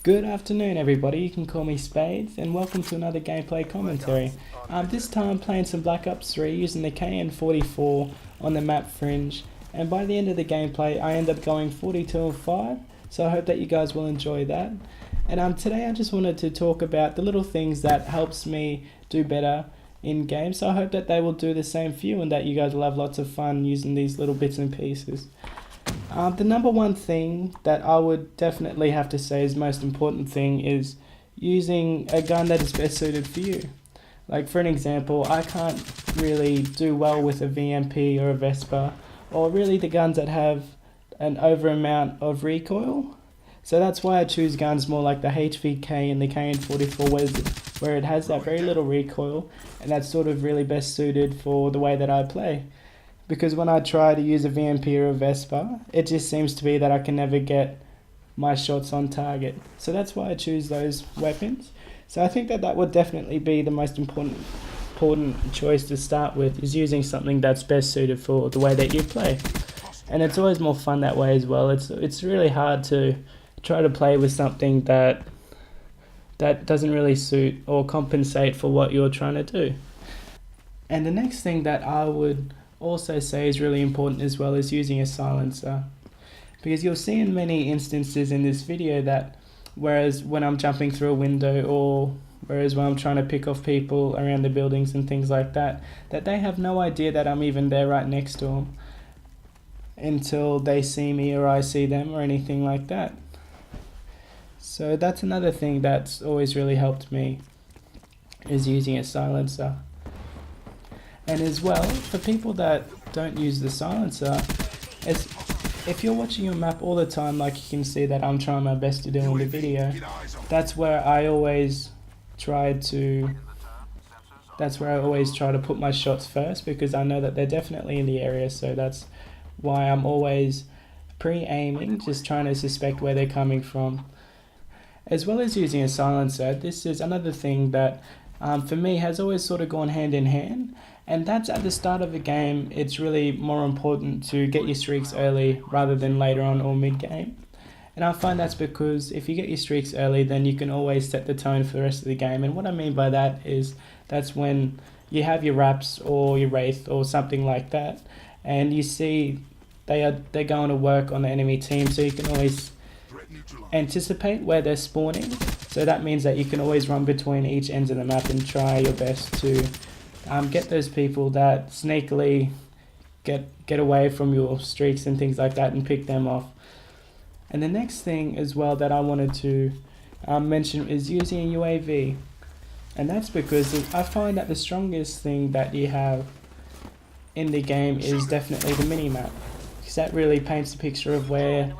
Good afternoon everybody, you can call me Spades and welcome to another gameplay commentary. This time playing some Black Ops 3 using the KN-44 on the map Fringe, and by the end of the gameplay I end up going 42-5, so I hope that you guys will enjoy that. And today I just wanted to talk about the little things that helps me do better in games, so I hope that they will do the same for you and that you guys will have lots of fun using these little bits and pieces. The number one thing that I would definitely have to say is most important thing is using a gun that is best suited for you. Like for an example, I can't really do well with a VMP or a Vespa, or really the guns that have an over amount of recoil. So that's why I choose guns more like the HVK and the KN-44 where it has that very little recoil, and that's sort of really best suited for the way that I play. Because when I try to use a VMP or a Vespa, it just seems to be that I can never get my shots on target. So that's why I choose those weapons. So I think that that would definitely be the most important choice to start with, is using something that's best suited for the way that you play. And it's always more fun that way as well. It's really hard to try to play with something that doesn't really suit or compensate for what you're trying to do. And the next thing that I would also say is really important as well is using a silencer, because you'll see in many instances in this video that whereas when I'm jumping through a window, or whereas when I'm trying to pick off people around the buildings and things like that they have no idea that I'm even there right next to them until they see me or I see them or anything like that. So that's another thing that's always really helped me, is using a silencer. And as well, for people that don't use the silencer, if you're watching your map all the time, like you can see that I'm trying my best to do in the video, that's where I always try to put my shots first, because I know that they're definitely in the area. So that's why I'm always pre-aiming, just trying to suspect where they're coming from. As well as using a silencer, this is another thing that for me has always sort of gone hand in hand. And that's at the start of a game. It's really more important to get your streaks early rather than later on or mid-game. And I find that's because if you get your streaks early, then you can always set the tone for the rest of the game. And what I mean by that is that's when you have your Raps or your Wraith or something like that, and you see they're going to work on the enemy team, so you can always anticipate where they're spawning. So that means that you can always run between each ends of the map and try your best to get those people that sneakily get away from your streaks and things like that and pick them off. And the next thing as well that I wanted to mention is using a UAV. And that's because I find that the strongest thing that you have in the game is definitely the mini-map, because that really paints a picture of where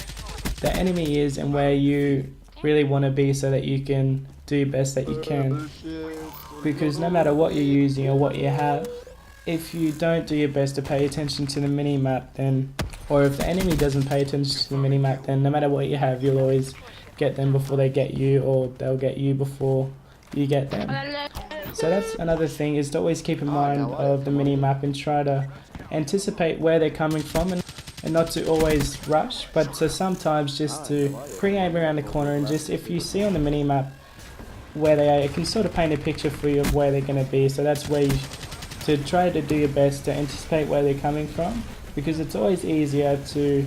the enemy is and where you really want to be, so that you can do your best that you can. Because no matter what you're using or what you have, if you don't do your best to pay attention to the mini-map, then, or if the enemy doesn't pay attention to the mini-map, then no matter what you have, you'll always get them before they get you, or they'll get you before you get them. So that's another thing, is to always keep in mind of the mini-map and try to anticipate where they're coming from, and not to always rush, but to sometimes just to pre-aim around the corner, and just if you see on the mini-map where they are, it can sort of paint a picture for you of where they're going to be. So that's where you to try to do your best to anticipate where they're coming from, because it's always easier to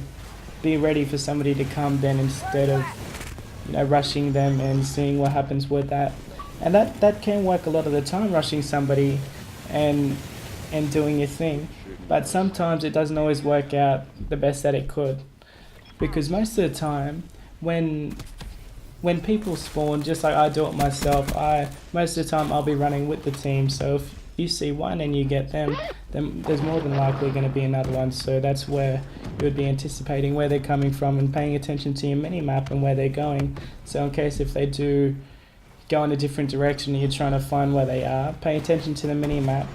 be ready for somebody to come then, instead of rushing them and seeing what happens with that. And that can work a lot of the time, rushing somebody and doing your thing, but sometimes it doesn't always work out the best that it could, because most of the time when people spawn, just like I do it myself, most of the time I'll be running with the team. So if you see one and you get them, then there's more than likely going to be another one. So that's where you would be anticipating where they're coming from and paying attention to your mini-map and where they're going. So in case if they do go in a different direction and you're trying to find where they are, pay attention to the mini-map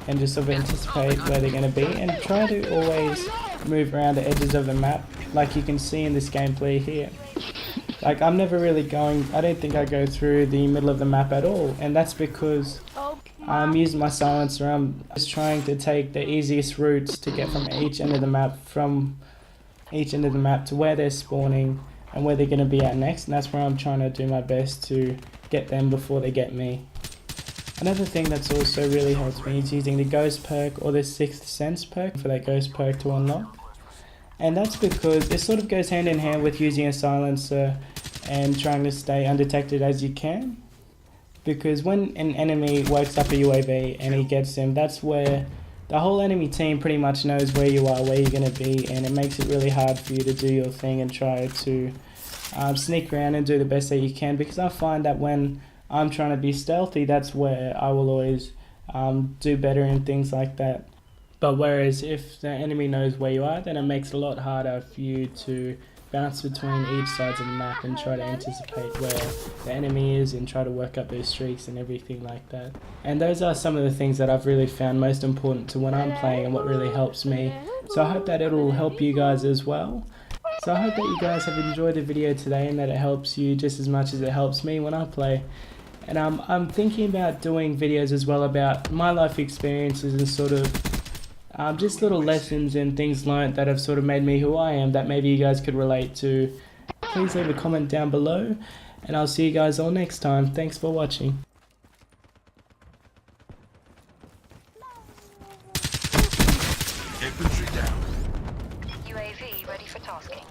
and just sort of anticipate where they're going to be, and try to always move around the edges of the map, like you can see in this gameplay here. Like I'm never really I don't think I go through the middle of the map at all, and that's because I'm using my silencer. I'm just trying to take the easiest routes to get from each end of the map to where they're spawning, and where they're going to be at next, and that's where I'm trying to do my best to get them before they get me. Another thing that's also really helped me is using the Ghost perk or the Sixth Sense perk for that Ghost perk to unlock. And that's because it sort of goes hand in hand with using a silencer and trying to stay undetected as you can. Because when an enemy wakes up a UAV and he gets him, that's where the whole enemy team pretty much knows where you are, where you're going to be, and it makes it really hard for you to do your thing and try to sneak around and do the best that you can. Because I find that when I'm trying to be stealthy, that's where I will always do better and things like that. But whereas if the enemy knows where you are, then it makes it a lot harder for you to bounce between each sides of the map and try to anticipate where the enemy is and try to work up those streaks and everything like that. And those are some of the things that I've really found most important to when I'm playing and what really helps me. So I hope that it'll help you guys as well. So I hope that you guys have enjoyed the video today and that it helps you just as much as it helps me when I play. And I'm thinking about doing videos as well about my life experiences and sort of just little lessons and things learnt that have sort of made me who I am that maybe you guys could relate to. Please leave a comment down below, and I'll see you guys all next time. Thanks for watching. Infantry down. UAV ready for tasking.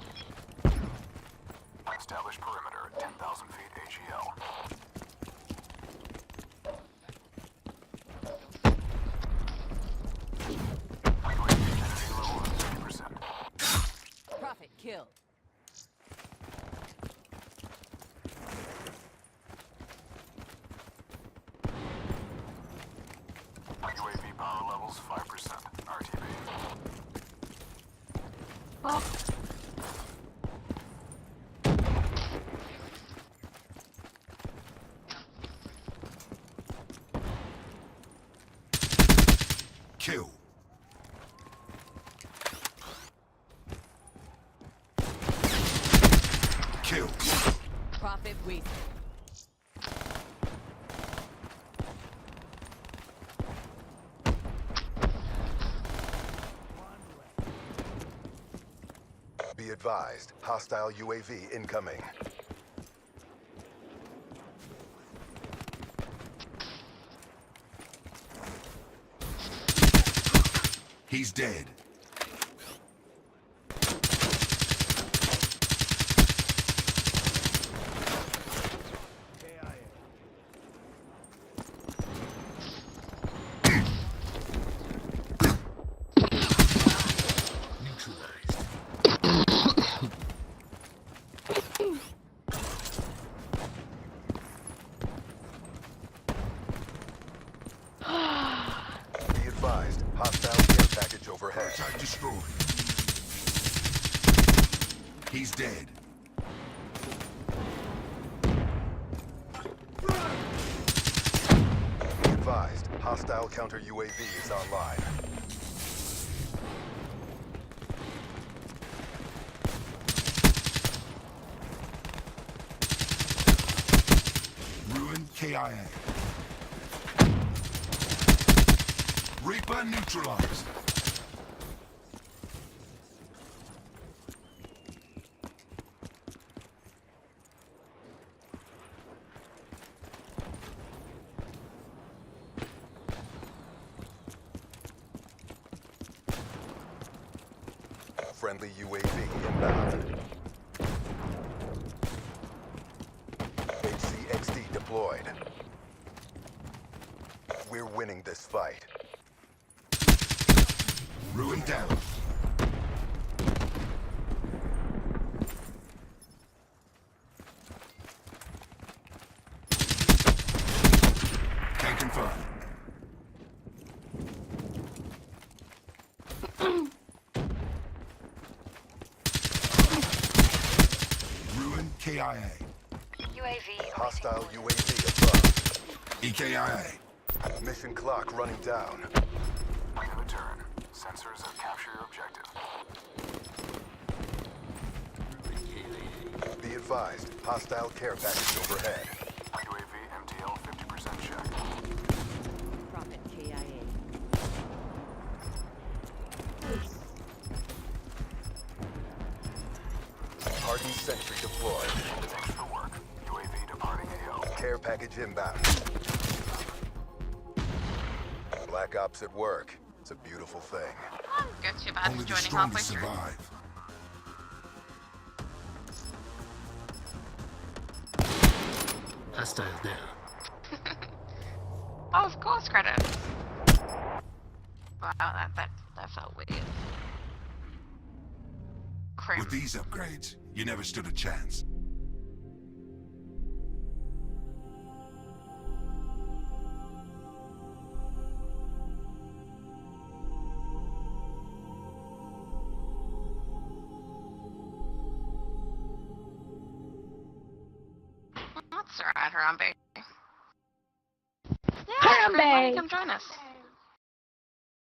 Establish perimeter at 10,000 feet AGL. Profit kill. UAV power levels 5%. RTB. Kill. Kill. Profit weak. Be advised, hostile UAV incoming. He's dead. Be advised, hostile care package overhead. Attack destroyed. He's dead. Be advised, hostile counter UAV is online. Ruin KIA. Reaper neutralized. Friendly UAV inbound. HCXD deployed. We're winning this fight. Ruin down. Can confirm. Ruin KIA. UAV. Hostile UAV above. EKIA. Mission clock running down. In return, sensors have captured your objective. Be advised, hostile care package overhead. UAV MTL 50% check. Profit KIA. Hard Sentry deployed. Thanks for the work. UAV departing AO. Care package inbound. Black Ops at work. It's a beautiful thing. Go too bad. Only the Joining halfway strongest through. survive. Hostile there. Oh, of course, credits. Wow, that felt weird. Crim. With these upgrades, you never stood a chance. That's alright, Harambe. Yeah, Harambe! Why don't you come join us?